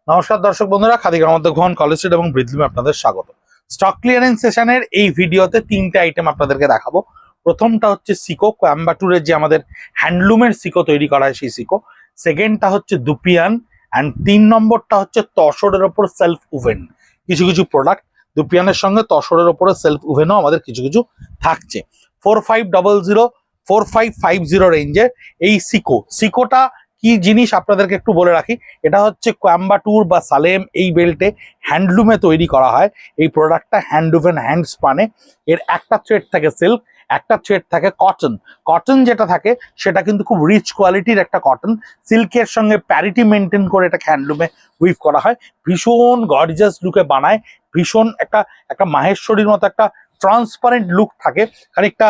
নমস্কার দর্শক বন্ধুরা, খাদিগার মধ্যে ঘন কলেজ স্ট্রিট এবং ব্রিজলিমে আপনাদের স্বাগত। স্টক ক্লিয়ারেন্স সেশনের এই ভিডিওতে তিনটে আইটেম আপনাদেরকে দেখাবো। প্রথমটা হচ্ছে সিকো, কোয়াম্বাটুরের যে আমাদের হ্যান্ডলুমের সিকো তৈরি করা হয় সেই সিকো। সেকেন্ডটা হচ্ছে দুপিয়ান, অ্যান্ড 3 নম্বরটা হচ্ছে তসরের ওপর সেলফ ওভেন। কিছু কিছু প্রোডাক্ট দুপিয়ানের সঙ্গে তসরের ওপরে সেলফ ওভেনও আমাদের কিছু কিছু থাকছে। 4500 4550 রেঞ্জের এই সিকোটা কি জিনিস আপনাদেরকে একটু বলে রাখি। এটা হচ্ছে কোয়াম্বাটুর বা সালেম এই বেল্টে হ্যান্ডলুমে তৈরি করা হয়। এই প্রোডাক্টটা হ্যান্ড ওভেন হ্যান্ড স্পানে। এর একটা থ্রেড থাকে সিল্ক, একটা থ্রেড থাকে কটন। কটন যেটা থাকে সেটা কিন্তু খুব রিচ কোয়ালিটির একটা কটন। সিল্কের সঙ্গে প্যারিটি মেনটেন করে এটাকে হ্যান্ডলুমে উইভ করা হয়। ভীষণ গর্জিয়াস লুকে বানায়, ভীষণ একটা মাহেশ্বরীর মতো একটা ট্রান্সপারেন্ট লুক থাকে, খানিকটা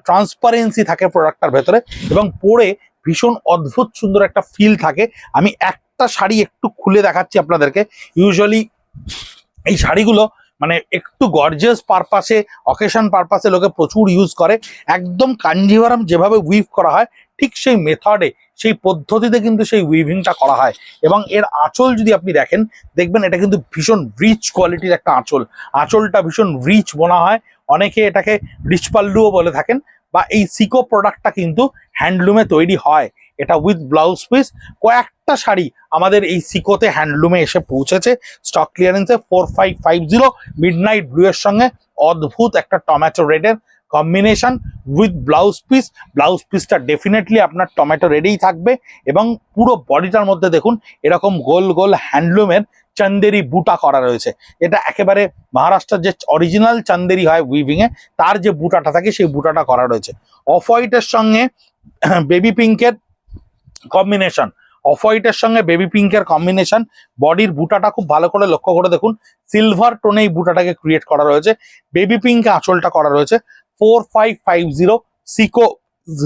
ট্রান্সপারেন্সি থাকে প্রোডাক্টটার ভেতরে, এবং পরে ভীষণ অদ্ভুত সুন্দর একটা ফিল থাকে। আমি একটা শাড়ি একটু খুলে দেখাচ্ছি আপনাদেরকে। ইউজুয়ালি এই শাড়িগুলো মানে একটু গর্জিয়াস পারপাসে, অকেশন পারপাসে লোকে প্রচুর ইউজ করে। একদম কাঞ্জিভারাম যেভাবে উইভ করা হয় ঠিক সেই মেথডে, সেই পদ্ধতিতে কিন্তু সেই উইভিংটা করা হয়। এবং এর আঁচল যদি আপনি দেখবেন এটা কিন্তু ভীষণ রিচ কোয়ালিটির একটা আঁচল। আঁচলটা ভীষণ রিচ বোনা হয়, অনেকে এটাকে রিচ পাল্লুও বলে থাকেন। বা এই সিকো প্রোডাক্টটা কিন্তু হ্যান্ডলুমে তৈরি হয়, এটা উইথ ব্লাউজ পিস। কয়েকটা শাড়ি আমাদের এই সিকোতে হ্যান্ডলুমে এসে পৌঁছেছে স্টক ক্লিয়ারেন্সে। 4550 মিডনাইট ব্লু এর সঙ্গে অদ্ভুত একটা টমেটো রেডের combination with blouse piece. Blouse পিসটা ডেফিনেটলি আপনার টমেটো রেডেই থাকবে, এবং পুরো বডিটার মধ্যে দেখুন এরকম গোল গোল হ্যান্ডলুমের চান্দেরি বুটা করা রয়েছে। এটা একেবারে মহারাষ্ট্রের যে অরিজিনাল চান্দেরি হয় উইভিং এ, তার যে বুটাটা থাকে সেই বুটাটা করা রয়েছে। অফ হোয়াইটের সঙ্গে বেবি পিঙ্কের কম্বিনেশন, অফ হোয়াইটের সঙ্গে বেবি পিঙ্কের কম্বিনেশন। বডির বুটাটা খুব ভালো করে লক্ষ্য করে দেখুন, সিলভার টোনে এই বুটাটাকে ক্রিয়েট করা রয়েছে। বেবি পিঙ্কে আঁচলটা করা রয়েছে। 4550 সিকো,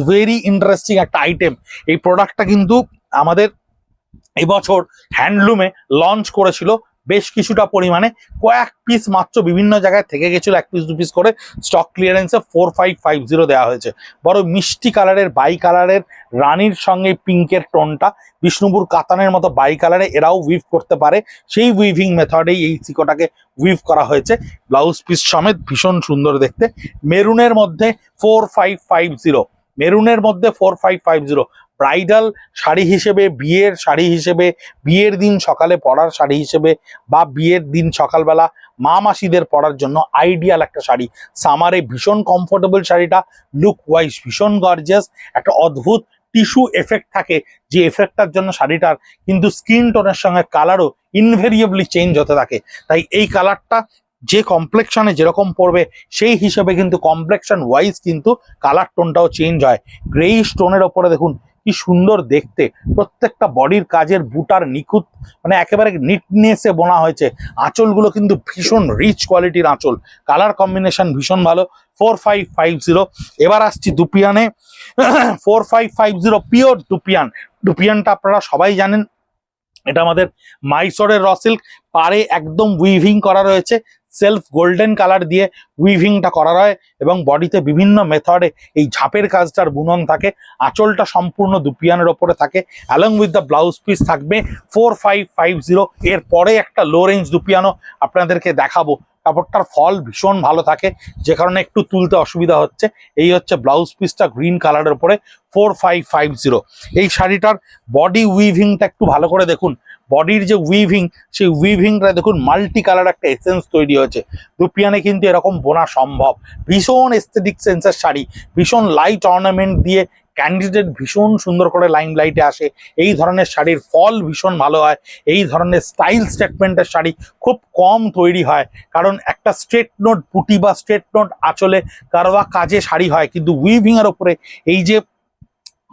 ভেরি ইন্টারেস্টিং একটা আইটেম। এই প্রোডাক্টটা কিন্তু আমাদের এবছর হ্যান্ডলুমে লঞ্চ করেছিল বেশ কিছুটা পরিমাণে, কয়েক পিস মাত্র বিভিন্ন জায়গায় থেকে গেছিল, 1 পিস 2 পিস করে। স্টক ক্লিয়ারেন্সে 4550 দেওয়া হয়েছে। বড় মিষ্টি কালারের বাই কালারের রানীর সঙ্গে পিঙ্কের টোনটা, বিষ্ণুপুর কাতানের মতো বাই কালারে এরাও উইভ করতে পারে, সেই উইভিং মেথডেই এই সিকোটাকে উইভ করা হয়েছে। ব্লাউজ পিস সমেত ভীষণ সুন্দর দেখতে। মেরুনের মধ্যে 4550, মেরুনের মধ্যে 4550 ব্রাইডাল শাড়ি হিসেবে, বিয়ের শাড়ি হিসেবে, বিয়ের দিন সকালে পরার শাড়ি হিসেবে, বা বিয়ের দিন সকালবেলা মা মাসিদের পরার জন্য আইডিয়াল একটা শাড়ি। সামারে ভীষণ কমফোর্টেবল শাড়িটা, লুক ওয়াইজ ভীষণ গর্জিয়াস। একটা অদ্ভুত টিস্যু এফেক্ট থাকে, যে এফেক্টটার জন্য শাড়িটার কিন্তু স্কিন টোনের সঙ্গে কালারও ইনভেরিয়েবলি চেঞ্জ হতে থাকে। তাই এই কালারটা যে কমপ্লেকশনে যেরকম পড়বে সেই হিসেবে কিন্তু কমপ্লেকশন ওয়াইজ কিন্তু কালার টোনটাও চেঞ্জ হয়। গ্রেইশ টোনের ওপরে দেখুন কি সুন্দর দেখতে, প্রত্যেকটা বডির কাজের বুটার নিখুঁত, মানে একেবারে নিটনেসে বোনা হয়েছে। আঁচলগুলো কিন্তু ভীষণ রিচ কোয়ালিটির আঁচল, কালার কম্বিনেশন ভীষণ ভালো। 4550। এবার আসছি দুপিয়ানে। 4550 পিওর দুপিয়ান। দুপিয়ানটা আপনারা সবাই জানেন, এটা আমাদের মাইসোরের র সিল্ক, পারে একদম উইভিং করা রয়েছে, সেলফ গোল্ডেন কালার দিয়ে উইভিংটা করা হয়, এবং বডিতে বিভিন্ন মেথডে এই ঝাপের কাজটার বুনন থাকে। আঁচলটা সম্পূর্ণ দুপিয়ানের ওপরে থাকে, along with the blouse piece থাকবে। 4550। এরপরে একটা লো রেঞ্জ দুপিয়ানো আপনাদেরকে দেখাবো, কাপড়টার ফল ভীষণ ভালো থাকে, যে কারণে একটু তুলতে অসুবিধা হচ্ছে। এই হচ্ছে ব্লাউজ পিসটা গ্রিন কালারের উপরে, 4550। এই শাড়িটার বডি উইভিংটা একটু ভালো করে দেখুন, বডির যে উইভিং, সেই উইভিংটা দেখুন মাল্টি কালার একটা এসেন্স তৈরি হয়েছে। দুপিয়ানে কিন্তু এরকম বোনা সম্ভব। ভীষণ এস্থেটিক সেন্সের শাড়ি, ভীষণ লাইট অর্নামেন্ট দিয়ে ক্যান্ডিডেট ভীষণ সুন্দর করে লাইন লাইটে আসে। এই ধরনের শাড়ির ফল ভীষণ ভালো হয়। এই ধরনের স্টাইল স্টেটমেন্টের শাড়ি খুব কম তৈরি হয়, কারণ একটা স্ট্রেট নোট বুটি বা স্ট্রেট নোট আঁচলে কারবা কাজে শাড়ি হয়, কিন্তু উইভিং এর ওপরে এই যে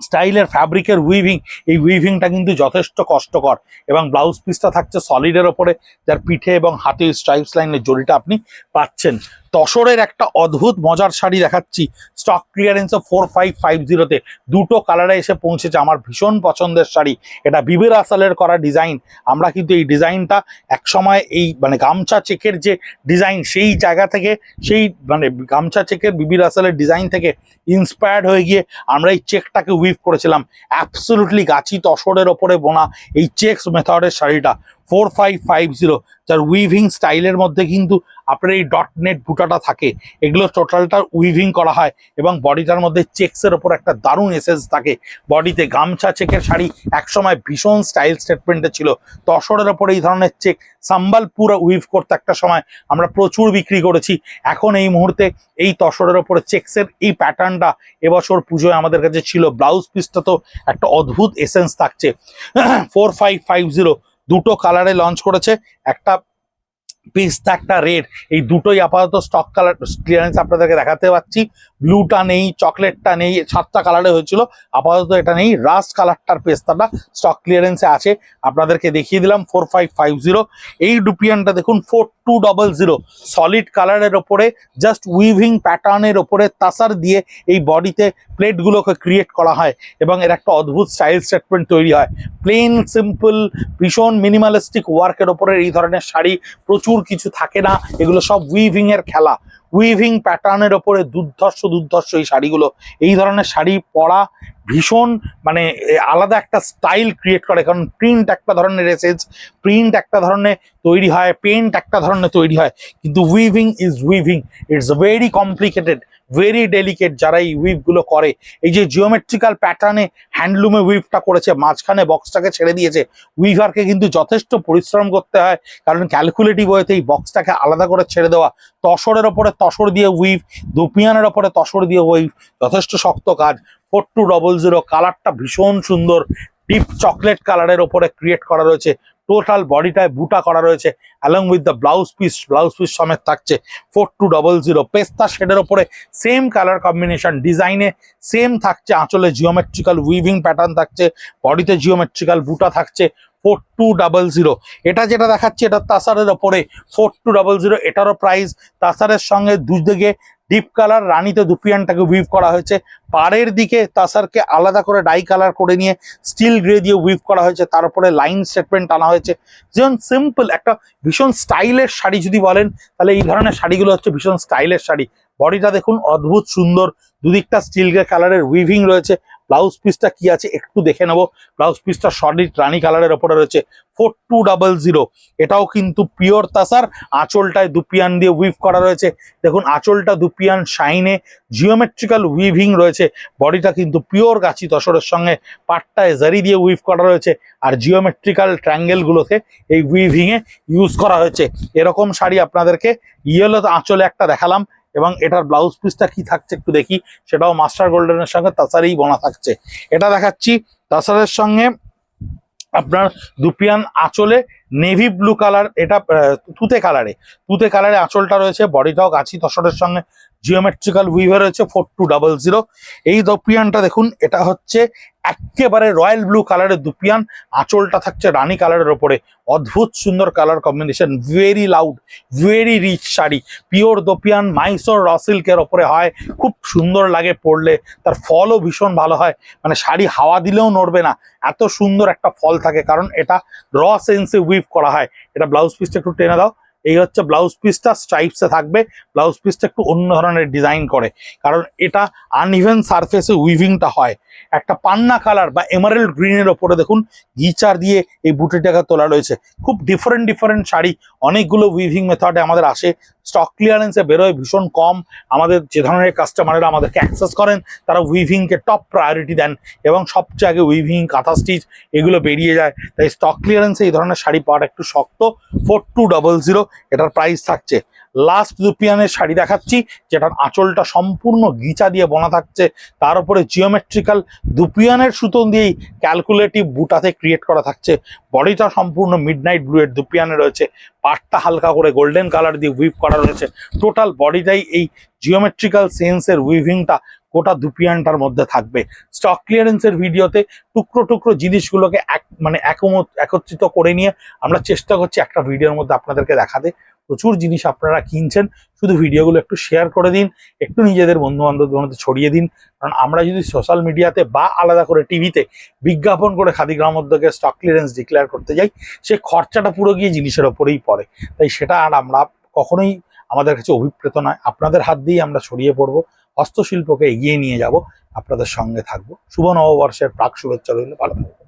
স্টাইলের ফ্যাব্রিকের উইভিং, এই উইভিংটা কিন্তু যথেষ্ট কষ্টকর। এবং ব্লাউজ পিসটা থাকছে সলিডের ওপরে, যার পিঠে এবং হাতে স্ট্রাইপস লাইনের জড়িটা আপনি পাচ্ছেন। তসরের একটা অদ্ভুত মজার শাড়ি দেখাচ্ছি স্টক ক্লিয়ারেন্সে 4550-তে, দুটো কালারে এসে পৌঁছেছে। আমার ভীষণ পছন্দের শাড়ি, এটা বিবি রাসালের করা ডিজাইন। আমরা কিন্তু এই ডিজাইনটা একসময় এই মানে গামছা চেকের যে ডিজাইন সেই জায়গা থেকে, সেই মানে গামছা চেকের বিবি রাসালের ডিজাইন থেকে ইন্সপায়ার্ড হয়ে গিয়ে আমরা এই চেকটাকে উইভ করেছিলাম। অ্যাবসলুটলি গাছি তসরের ওপরে বোনা এই চেকস মেথডের শাড়িটা 4550, যার উইভিং স্টাইলের মধ্যে কিন্তু আপনার এই ডট নেট বুটাটা থাকে, এগুলো টোটালটা উইভিং করা হয় এবং বডিটার মধ্যে চেকসের ওপর একটা দারুণ এসেন্স থাকে। বডিতে গামছা চেকের শাড়ি একসময় ভীষণ স্টাইল স্টেটমেন্টে ছিল। তসরের ওপর এই ধরনের চেক সাম্বালপুর উইভ করতে একটা সময় আমরা প্রচুর বিক্রি করেছি। এখন এই মুহূর্তে এই তসরের ওপরে চেকসের এই প্যাটার্নটা এবছর পুজোয় আমাদের কাছে ছিল। ব্লাউজ পিসটা তো একটা অদ্ভুত এসেন্স থাকছে। 4550 দুটো কালারে লঞ্চ করেছে, একটা পিস্তা একটা রেড, এই দুটোই আপাতত স্টক কালার ক্লিয়ারেন্স আপনাদেরকে দেখাতে পাচ্ছি। ব্লুটা নেই, চকলেটটা নেই, 7টা কালারে হয়েছিল, আপাতত এটা নেই। রাস্ট কালারটার পেস্তাটা স্টক ক্লিয়ারেন্সে আছে, আপনাদেরকে দেখিয়ে দিলাম 4550। এই ডুপিয়ানটা দেখুন 4200, সলিড কালারের ওপরে জাস্ট উইভিং প্যাটার্নের ওপরে তাসার দিয়ে এই বডিতে প্লেটগুলোকে ক্রিয়েট করা হয় এবং এর একটা অদ্ভুত স্টাইল স্টেটমেন্ট তৈরি হয়। প্লেন সিম্পল ভীষণ মিনিমালিস্টিক ওয়ার্কের ওপরে এই ধরনের শাড়ি প্রচুর কিছু থাকে না, এগুলো সব উইভিং এর খেলা। উইভিং প্যাটার্নের ওপরে দুর্ধর্ষ এই শাড়িগুলো, এই ধরনের শাড়ি পরা ভীষণ মানে আলাদা একটা স্টাইল ক্রিয়েট করে, কারণ প্রিন্ট একটা ধরনের এসেন্স, প্রিন্ট একটা ধরনের তৈরি হয়, পেন্ট একটা ধরনের তৈরি হয়, কিন্তু weaving is weaving, it's very complicated, very delicate. যারা এই উইভগুলো করে, এই যে জিওমেট্রিক্যাল প্যাটার্নে হ্যান্ডলুমে উইভটা করেছে, মাঝখানে বক্সটাকে ছেড়ে দিয়েছে, উইভারকে কিন্তু যথেষ্ট পরিশ্রম করতে হয়, কারণ ক্যালকুলেটিভ ওয়েতে এই বক্সটাকে আলাদা করে ছেড়ে দেওয়া। তসরের ওপরে তসর দিয়ে উইভ, দুপিয়ানের ওপরে তসর দিয়ে উইভ, যথেষ্ট শক্ত কাজ। 4200 কালারটা ভীষণ সুন্দর, ডিপ চকলেট কালারের ওপরে ক্রিয়েট করা রয়েছে, টোটাল বডিটায় বুটা করা রয়েছে, along with the blouse piece সমেত থাকছে 4200। পেস্তা শেডের ওপরে সেম কালার কম্বিনেশন, ডিজাইনে সেম থাকছে, আঁচলে জিওমেট্রিক্যাল উইভিং প্যাটার্ন থাকছে, বডিতে জিওমেট্রিক্যাল বুটা থাকছে 4200। এটা যেটা দেখাচ্ছে এটা তাসারের ওপরে 4200, এটারও প্রাইস তাসারের সঙ্গে দুদিকে ডিপ কালার রানীতে দুপিয়ানটাকে উইভ করা হয়েছে, পাড়ের দিকে তাসারকে আলাদা করে ডাই কালার করে নিয়ে স্টিল গ্রে দিয়ে উইভ করা হয়েছে, তার উপরে লাইন স্টেটমেন্ট আনা হয়েছে। যেমন সিম্পল একটা ভীষণ স্টাইলের শাড়ি যদি বলেন, তাহলে এই ধরনের শাড়িগুলো হচ্ছে ভীষণ স্টাইলের শাড়ি। বডিটা দেখুন অদ্ভুত সুন্দর, দুদিকটা স্টিল গ্রে কালারের উইভিং রয়েছে। ব্লাউজ পিসটা কি আছে একটু দেখে নেবো। ব্লাউজ পিসটা সলিড রানী কালারের ওপরে রয়েছে 4200, এটাও কিন্তু পিওর তাসার, আঁচলটায় দুপিয়ান দিয়ে উইভ করা রয়েছে। দেখুন আঁচলটা দুপিয়ান শাইনে জিওমেট্রিক্যাল উইভিং রয়েছে, বডিটা কিন্তু পিওর গাছি তসরের সঙ্গে পাটটায় জারি দিয়ে উইভ করা রয়েছে, আর জিওমেট্রিক্যাল ট্রায়াঙ্গেলগুলোকে এই উইভিংয়ে ইউজ করা হয়েছে। এরকম শাড়ি আপনাদেরকে ইয়েলো আঁচলে একটা দেখালাম, এবং এটার ব্লাউজ পিসটা কি থাকছে একটু দেখি, সেটাও মাস্টার গোল্ডেনের সঙ্গে তাসারেই বোনা থাকছে। এটা দেখাচ্ছি তাসারের সঙ্গে আপনার দুপিয়ান আঁচলে নেভি ব্লু কালার, এটা তুতে কালারে আঁচলটা রয়েছে, বডিটাও গাছি তসরের সঙ্গে জিওমেট্রিক্যাল উইভে রয়েছে 4200। এই দুপিয়ানটা দেখুন, এটা হচ্ছে একেবারে রয়্যাল ব্লু কালারের দুপিয়ান, আঁচলটা থাকছে রানী কালারের ওপরে, অদ্ভুত সুন্দর colour combination, very loud, very rich sari. Pure dupion Mysore র সিল্কের ওপরে হয়, খুব সুন্দর লাগে পরলে, তার ফলও ভীষণ ভালো হয়, মানে শাড়ি হাওয়া দিলেও নড়বে না, এত সুন্দর একটা ফল থাকে, কারণ এটা র সেন্সে উইভ করা হয়। এটা ব্লাউজ পিসটা একটু টেনে দাও, এই হচ্ছে ব্লাউজ পিসটা, স্ট্রাইপসে থাকবে। ব্লাউজ পিসটা একটু অন্য ধরনের ডিজাইন করে, কারণ এটা আনইভেন সারফেসে উইভিংটা হয়। একটা পান্না কালার বা এমারেল্ড গ্রিনের ওপরে দেখুন গিচার দিয়ে এই বুটিটাকে তোলা রয়েছে। খুব ডিফারেন্ট শাড়ি, অনেকগুলো উইভিং মেথডে আমাদের আসে, স্টক ক্লিয়ারেন্সে বেরোয় ভীষণ কম। আমাদের যে ধরনের কাস্টমাররা আমাদেরকে অ্যাক্সেস করেন, তারা উইভিংকে টপ প্রায়োরিটি দেন, এবং সবচেয়ে আগে উইভিং, কাঁথা স্টিচ এগুলো বেরিয়ে যায়, তাই স্টক ক্লিয়ারেন্সে এই ধরনের শাড়ি পাওয়াটা একটু শক্ত। 4200 এটার প্রাইস থাকছে। লাস্ট দুপিয়ানের শাড়ি দেখাচ্ছি, যেটার আঁচলটা সম্পূর্ণ গিচা দিয়ে বোনা থাকছে, তার উপরে জিওমেট্রিক্যাল দুপিয়ানের সুতো দিয়েই ক্যালকুলেটিভ বুটাতে ক্রিয়েট করা থাকছে, বডিটা সম্পূর্ণ মিডনাইট ব্লু এর দুপিয়ানে রয়েছে, পাটটা হালকা করে গোল্ডেন কালার দিয়ে উইভ করা রয়েছে, টোটাল বডিটাই এই জিওমেট্রিক্যাল সেন্সের উইভিংটা গোটা দুপিয়ানটার মধ্যে থাকবে। স্টক ক্লিয়ারেন্সের ভিডিওতে টুকরো জিনিসগুলোকে একত্রিত করে নিয়ে আমরা চেষ্টা করছি একটা ভিডিওর মধ্যে আপনাদেরকে দেখাতে। প্রচুর জিনিস আপনারা কিনছেন, শুধু ভিডিওগুলো একটু শেয়ার করে দিন, একটু নিজেদের বন্ধু বান্ধবদের মধ্যে ছড়িয়ে দিন। কারণ আমরা যদি সোশ্যাল মিডিয়াতে বা আলাদা করে টিভিতে বিজ্ঞাপন করে খাদি গ্রামোদ্যোগে স্টক ক্লিয়ারেন্স ডিক্লেয়ার করতে যাই, সে খরচাটা পুরো গিয়ে জিনিসের ওপরেই পড়ে। তাই সেটা আর আমরা কখনোই আমাদের কাছে অভিপ্রেত নয়। আপনাদের হাত দিয়েই আমরা ছড়িয়ে পড়বো, হস্তশিল্পকে এগিয়ে নিয়ে যাব, আপনাদের সঙ্গে থাকবো। শুভ নববর্ষের প্রাক শুভেচ্ছা রইল, ভালো থাকবেন।